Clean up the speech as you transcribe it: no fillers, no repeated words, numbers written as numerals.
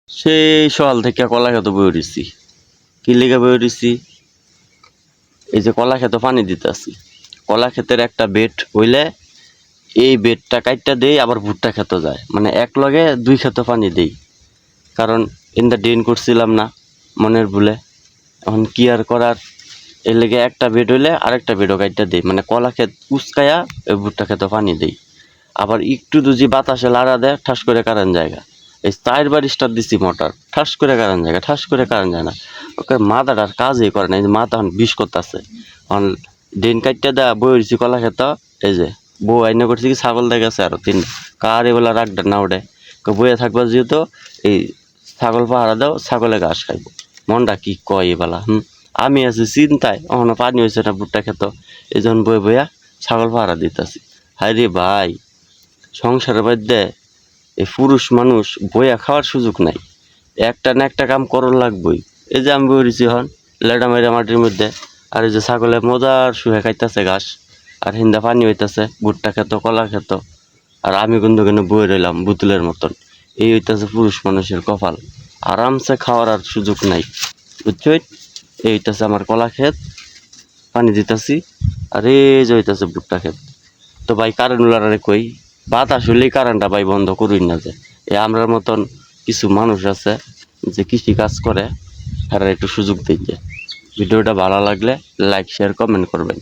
সেই সকাল থেকে কলা খেতে বয়ে রইছি। কি লেগে বয়ে রইছি? এই যে কলা খেতে পানি দিতেছি, কলা ক্ষেতের একটা বেড হইলে এই বেডটা কাটটা দেই, আবার ভুট্টা খেতে যায়, মানে এক লগে দুই খেতে পানি দেই। কারণ ইন্দা ড্রেন করছিলাম না মনের ভুলে, এখন কি আর করার। এর লেগে একটা বেড হইলে আরেকটা বেডও কাটটা দেই, মানে কলা ক্ষেত উস্কায়া ওই ভুট্টা খেতে পানি দেই। আবার একটু দুজি বাতাসে লাড়া দেয়, ঠাস করে কারেন্ট জায়গা। এই 4 বার স্টার্ট দিছি মোটর, ঠাস করে কারেন্ট জায়গা, ঠাস করে কারেন্ট যায় না। ওকে মাথাটার কাজই করে না, এই যে মাথা এখন বিষ করতেছে। এখন ড্রেন কাটতে দেয়া বই হয়েছি কলা খেত। এই যে বউ আইনে করছে কি, ছাগল দেখেছে আরো 3 কার এবেলা রাখডা না ওঠে, বইয়ে থাকবা যেহেতু এই ছাগল পাহারা দাও, ছাগলে ঘাস খাইব। মনটা কি কয় এবেলা। আমি আছি চিন্তায়, ওখানে পানি হয়েছে না ভুট্টা খেত, এই জন্য বয়ে বইয়া ছাগল পাহারা দিতেছি। হায় রে ভাই, সংসারের মধ্যে এই পুরুষ মানুষ বইয়া খাওয়ার সুযোগ নাই, একটা না একটা কাম করন লাগবই। এই যে আমি বইছি হন লেডা মেরা মাটির মধ্যে, আর এই যে ছাগলে মজার শুয়ে খাইতেছে ঘাস, আর হিন্দা পানি হইতেছে ভুট্টা খেত কলা খেত, আর আমি কিন্তু কেন বই রইলাম বুতুলের মতন। এই হইতেছে পুরুষ মানুষের কপাল, আরামসে খাওয়ার আর সুযোগ নাই, বুঝছো? এই হইতেছে আমার কলা ক্ষেত, পানি দিতেছি, আর এই যে হইতেছে ভুট্টা ক্ষেত। তো ভাই কারেন্ট উলারে কই, বাতাস হইলেই কারেন্টটা ভাই বন্ধ করুন না। যে আমরার মতন কিছু মানুষ আছে যে কৃষি কাজ করে, তারা একটু সুযোগ দিন। যে ভিডিওটা ভালো লাগলে লাইক শেয়ার কমেন্ট করবেন।